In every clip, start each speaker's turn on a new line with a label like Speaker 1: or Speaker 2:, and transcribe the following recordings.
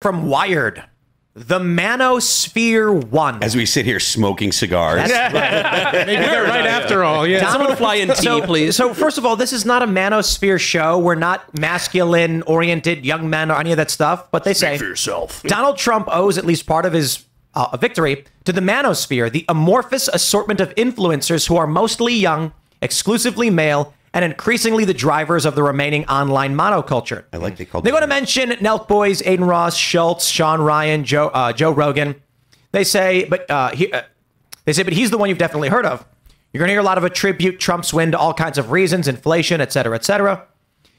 Speaker 1: from Wired. The Manosphere won.
Speaker 2: As we sit here smoking cigars.
Speaker 3: Maybe they're right after all. Yeah.
Speaker 4: Someone fly in tea, please.
Speaker 1: So first of all, this is not a Manosphere show. We're not masculine-oriented young men or any of that stuff. But they say
Speaker 4: for yourself.
Speaker 1: Donald Trump owes at least part of his victory to the Manosphere, the amorphous assortment of influencers who are mostly young, exclusively male, and increasingly the drivers of the remaining online monoculture.
Speaker 2: I like they called.
Speaker 1: They're going to mention Nelk Boys, Aiden Ross, Schultz, Sean Ryan, Joe Rogan. They say, but he's the one you've definitely heard of. You're going to hear a lot of attribute Trump's win to all kinds of reasons, inflation, et cetera, et cetera.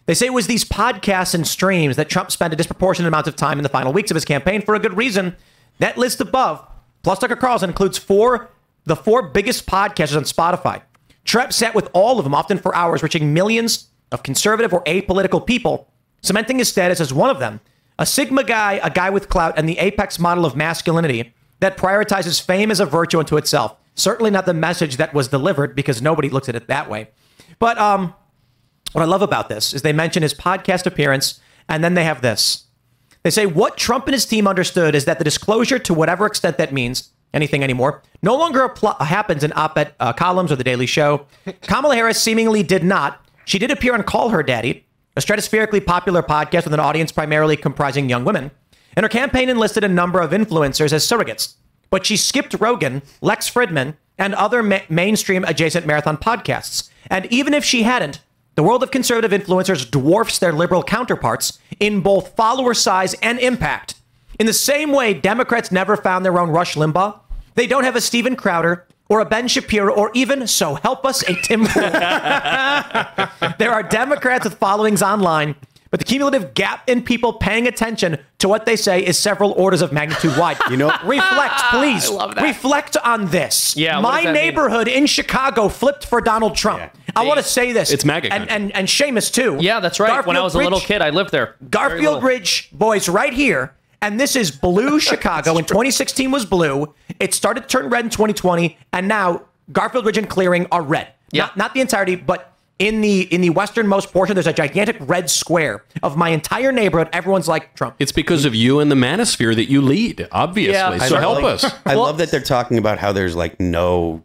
Speaker 1: They say it was these podcasts and streams that Trump spent a disproportionate amount of time in the final weeks of his campaign for a good reason. That list above, plus Tucker Carlson, includes the four biggest podcasters on Spotify. Trump sat with all of them, often for hours, reaching millions of conservative or apolitical people, cementing his status as one of them, a Sigma guy, a guy with clout, and the apex model of masculinity that prioritizes fame as a virtue unto itself. Certainly not the message that was delivered, because nobody looks at it that way. But what I love about this is they mention his podcast appearance, and then they have this. They say what Trump and his team understood is that the disclosure, to whatever extent that means, anything anymore, no longer happens in op-ed columns or The Daily Show. Kamala Harris seemingly did not. She did appear on Call Her Daddy, a stratospherically popular podcast with an audience primarily comprising young women. And her campaign enlisted a number of influencers as surrogates. But she skipped Rogan, Lex Fridman, and other mainstream adjacent marathon podcasts. And even if she hadn't, the world of conservative influencers dwarfs their liberal counterparts in both follower size and impact. In the same way Democrats never found their own Rush Limbaugh, they don't have a Steven Crowder or a Ben Shapiro or even, so help us, a Tim Pool. There are Democrats with followings online, but the cumulative gap in people paying attention to what they say is several orders of magnitude wide. Reflect, please. Reflect on this.
Speaker 4: Yeah,
Speaker 1: my neighborhood in Chicago flipped for Donald Trump. Yeah. I want to say this.
Speaker 4: It's MAGA
Speaker 1: and Seamus, too.
Speaker 4: Yeah, that's right. When I was a little kid, I lived there.
Speaker 1: Garfield Ridge boys right here. And this is blue Chicago. When 2016 was blue, it started to turn red in 2020, and now Garfield Ridge and Clearing are red.
Speaker 4: Yeah.
Speaker 1: Not the entirety, but in the westernmost portion, there's a gigantic red square of my entire neighborhood. Everyone's like Trump.
Speaker 5: It's because of you and the Manosphere that you lead, obviously. Yeah, so help us.
Speaker 2: I love that they're talking about how there's like no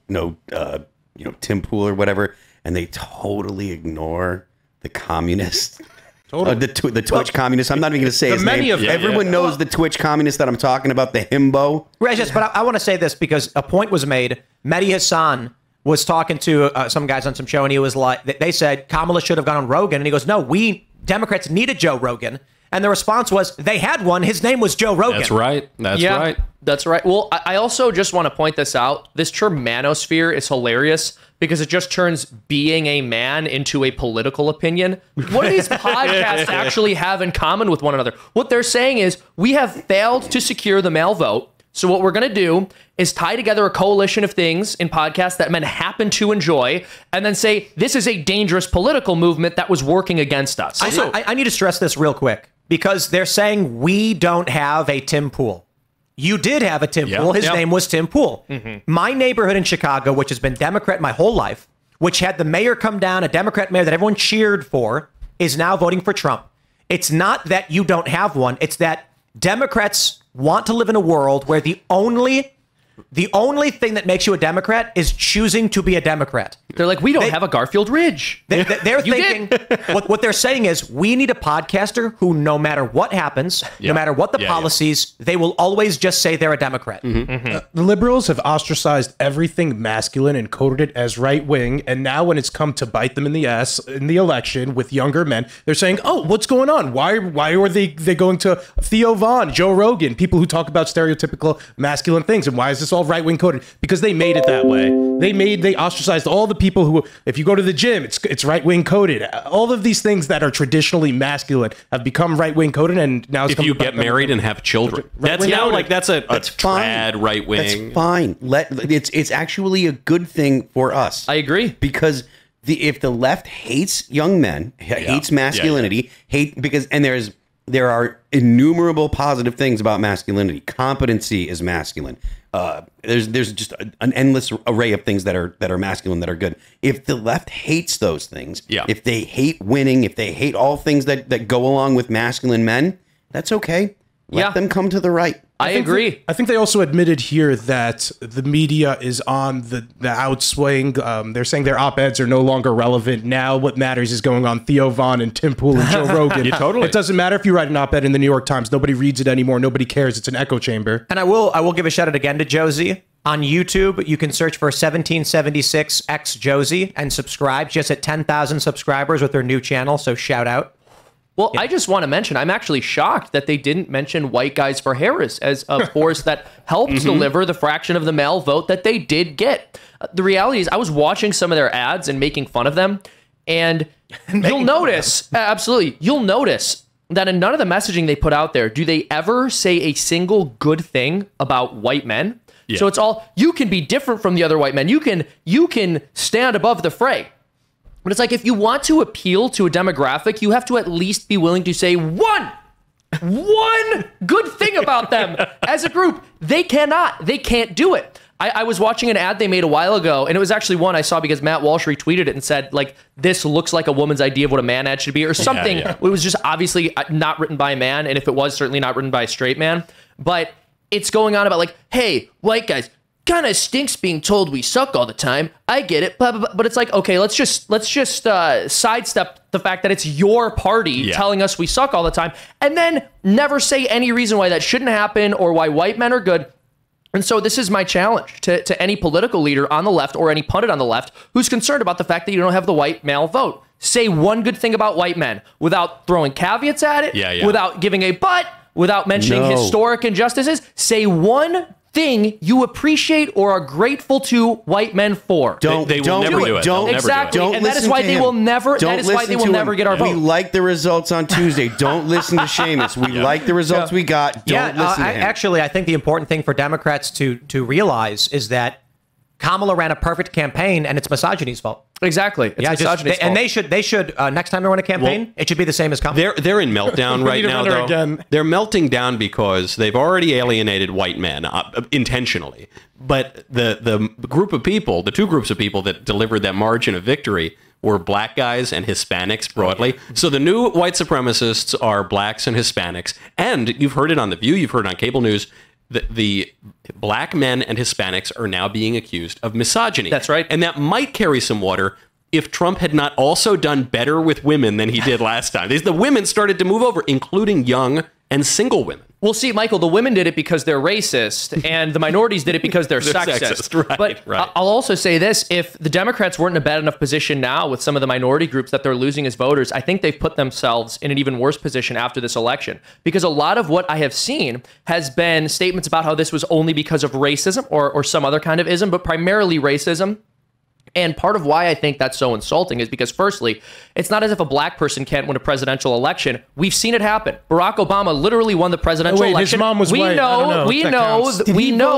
Speaker 2: Tim Pool or whatever, and they totally ignore the communists. Totally. The Twitch communist. I'm not even going to say his name. Everyone knows the Twitch communist that I'm talking about, the himbo.
Speaker 1: Right, yes, but I want to say this because a point was made. Mehdi Hassan was talking to some guys on some show, and he was like, they said Kamala should have gone on Rogan, and he goes, no, we Democrats needed Joe Rogan. And the response was, they had one. His name was Joe Rogan.
Speaker 5: That's right. That's right.
Speaker 4: That's right. Well, I also just want to point this out. This term manosphere is hilarious because it just turns being a man into a political opinion. What do these podcasts actually have in common with one another? What they're saying is we have failed to secure the male vote. So what we're going to do is tie together a coalition of things in podcasts that men happen to enjoy and then say, this is a dangerous political movement that was working against us.
Speaker 1: I need to stress this real quick because they're saying we don't have a Tim Pool. You did have a Tim Pool. His name was Tim Pool. My neighborhood in Chicago, which has been Democrat my whole life, which had the mayor come down, a Democrat mayor that everyone cheered for, is now voting for Trump. It's not that you don't have one. It's that Democrats want to live in a world where the only thing that makes you a Democrat is choosing to be a Democrat.
Speaker 4: They're like, we don't have a Garfield Ridge.
Speaker 1: They're thinking, what they're saying is, we need a podcaster who, no matter what happens, no matter what the policies, they will always just say they're a Democrat.
Speaker 3: The liberals have ostracized everything masculine and coded it as right-wing, and now when it's come to bite them in the ass in the election with younger men, they're saying, oh, what's going on? Why are they going to Theo Vaughn, Joe Rogan, people who talk about stereotypical masculine things, and why is this all right-wing coded? Because they made it that way. They ostracized all the people who, if you go to the gym, it's right-wing coded. All of these things that are traditionally masculine have become right-wing coded, and now it's
Speaker 5: if you get married and have children, that's now like that's trad right-wing.
Speaker 2: That's fine. It's actually a good thing for us.
Speaker 4: I agree,
Speaker 2: because if the left hates young men, hates masculinity, there are innumerable positive things about masculinity. Competency is masculine. There's just an endless array of things that are masculine that are good. If the left hates those things, if they hate winning, if they hate all things that go along with masculine men, that's okay. Let them come to the right.
Speaker 4: I agree.
Speaker 3: I think they also admitted here that the media is on the outswing. They're saying their op-eds are no longer relevant. Now what matters is going on Theo Von and Tim Pool and Joe Rogan.
Speaker 5: Totally.
Speaker 3: It doesn't matter if you write an op-ed in the New York Times. Nobody reads it anymore. Nobody cares. It's an echo chamber.
Speaker 1: And I will give a shout out again to Josie. On YouTube, you can search for 1776X Josie and subscribe. Just at 10,000 subscribers with their new channel, so shout out.
Speaker 4: Well, I just want to mention, I'm actually shocked that they didn't mention White Guys for Harris as a force that helped deliver the fraction of the male vote that they did get. The reality is, I was watching some of their ads and making fun of them, and you'll notice, absolutely, you'll notice that in none of the messaging they put out there do they ever say a single good thing about white men. Yeah. So it's all, you can be different from the other white men. You can stand above the fray. But it's like, if you want to appeal to a demographic, you have to at least be willing to say one good thing about them as a group. They can't do it. I was watching an ad they made a while ago, and it was actually one I saw because Matt Walsh retweeted it and said, like, this looks like a woman's idea of what a man ad should be, or something. Yeah. It was just obviously not written by a man, and if it was, certainly not written by a straight man. But it's going on about, like, hey, white guys, kind of stinks being told we suck all the time. I get it, blah, blah, blah. But it's like, okay, let's just sidestep the fact that it's your party telling us we suck all the time, and then never say any reason why that shouldn't happen or why white men are good. And so this is my challenge to any political leader on the left or any pundit on the left who's concerned about the fact that you don't have the white male vote. Say one good thing about white men without throwing caveats at it, without giving a but, without mentioning historic injustices. Say one thing you appreciate or are grateful to white men for.
Speaker 5: They will never do it.
Speaker 4: Don't exactly.
Speaker 2: Don't
Speaker 4: and that is why they will never. That is why they will never get our vote.
Speaker 2: We like the results on Tuesday. Don't listen to Seamus. We like the results we got. Don't listen to him.
Speaker 1: Actually, I think the important thing for Democrats to realize is that Kamala ran a perfect campaign, and it's misogyny's fault.
Speaker 4: Exactly. It's misogyny's fault.
Speaker 1: And they should next time they run a campaign, it should be the same as Kamala.
Speaker 5: They're in meltdown right now, though. Again. They're melting down because they've already alienated white men intentionally. But the group of people, the two groups of people that delivered that margin of victory were black guys and Hispanics broadly. So the new white supremacists are blacks and Hispanics. And you've heard it on The View, you've heard it on cable news, the black men and Hispanics are now being accused of misogyny.
Speaker 4: That's right.
Speaker 5: And that might carry some water if Trump had not also done better with women than he did last time. The women started to move over, including young and single women.
Speaker 4: Well, see, Michael, the women did it because they're racist, and the minorities did it because they're sexist.
Speaker 5: Right,
Speaker 4: but I'll also say this. If the Democrats weren't in a bad enough position now with some of the minority groups that they're losing as voters, I think they've put themselves in an even worse position after this election. Because a lot of what I have seen has been statements about how this was only because of racism or some other kind of ism, but primarily racism. And part of why I think that's so insulting is because, firstly, it's not as if a black person can't win a presidential election. We've seen it happen. Barack Obama literally won the presidential election.
Speaker 3: His mom was white.
Speaker 4: We know.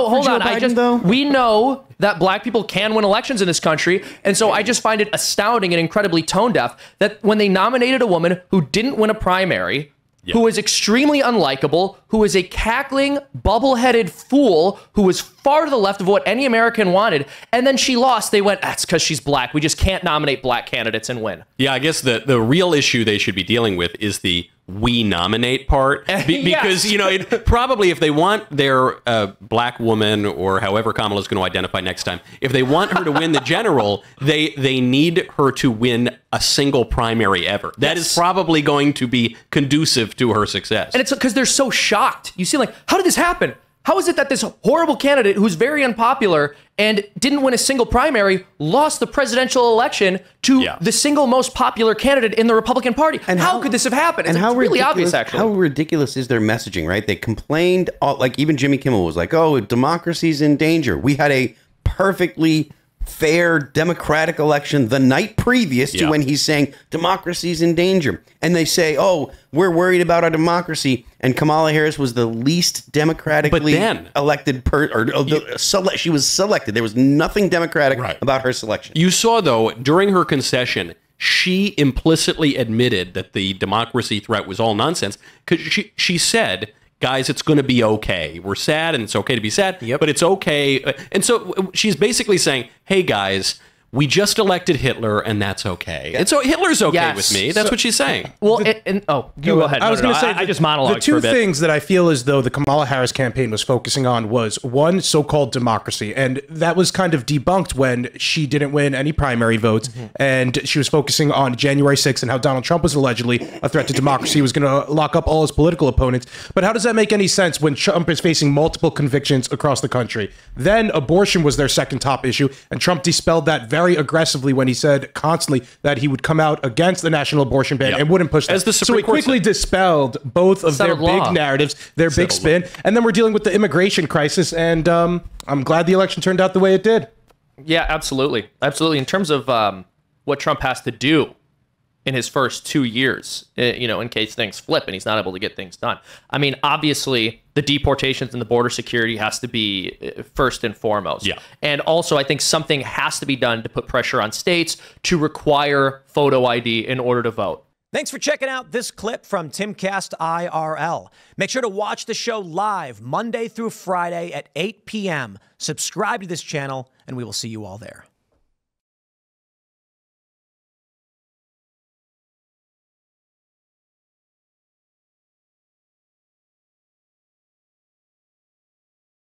Speaker 4: Hold on. We know that black people can win elections in this country. And so I just find it astounding and incredibly tone deaf that when they nominated a woman who didn't win a primary, who is extremely unlikable, who is a cackling, bubble-headed fool who is far to the left of what any American wanted, and then she lost, they went, that's because she's black. We just can't nominate black candidates and win.
Speaker 5: Yeah, I guess the real issue they should be dealing with is the we nominate part. Because, you know, probably if they want their black woman or however Kamala's going to identify next time, if they want her to win the general, they need her to win a single primary ever. That is probably going to be conducive to her success.
Speaker 4: And it's because they're so shocked. You see, like, how did this happen? How is it that this horrible candidate who's very unpopular and didn't win a single primary lost the presidential election to the single most popular candidate in the Republican Party? And how could this have happened? It's really obvious, actually.
Speaker 2: How ridiculous is their messaging, right? They complained, like even Jimmy Kimmel was like, oh, democracy's in danger. We had a perfectly fair democratic election the night previous to when he's saying democracy's in danger. And they say, oh, we're worried about our democracy. And Kamala Harris was the least democratically elected she was selected. There was nothing democratic about her selection.
Speaker 5: You saw, though, during her concession, she implicitly admitted that the democracy threat was all nonsense because she said, guys, it's going to be okay. We're sad, and it's okay to be sad, but it's okay. And so she's basically saying, hey, guys, we just elected Hitler and that's okay. And so Hitler's okay
Speaker 4: Yes.
Speaker 5: with me. That's what she's saying.
Speaker 4: Well, you go ahead.
Speaker 3: I was going to say,
Speaker 4: I just monologued
Speaker 3: the two
Speaker 4: for a bit.
Speaker 3: things that I feel as though the Kamala Harris campaign was focusing on was one, so-called democracy, and that was kind of debunked when she didn't win any primary votes, and she was focusing on January 6th and how Donald Trump was allegedly a threat to democracy, was going to lock up all his political opponents. But how does that make any sense when Trump is facing multiple convictions across the country? Then abortion was their second top issue, and Trump dispelled that very aggressively when he said constantly that he would come out against the national abortion ban and wouldn't push that.
Speaker 5: As the
Speaker 3: So
Speaker 5: Supreme
Speaker 3: he
Speaker 5: Court
Speaker 3: quickly dispelled both of their
Speaker 4: Settled law.
Speaker 3: big narratives, their big spin, and then we're dealing with the immigration crisis, and I'm glad the election turned out the way it did.
Speaker 4: Yeah, absolutely. Absolutely. In terms of what Trump has to do in his first 2 years, in case things flip and he's not able to get things done. I mean, obviously, the deportations and the border security has to be first and foremost.
Speaker 5: Yeah.
Speaker 4: And also, I think something has to be done to put pressure on states to require photo ID in order to vote.
Speaker 1: Thanks for checking out this clip from Timcast IRL. Make sure to watch the show live Monday through Friday at 8 p.m. Subscribe to this channel, and we will see you all there.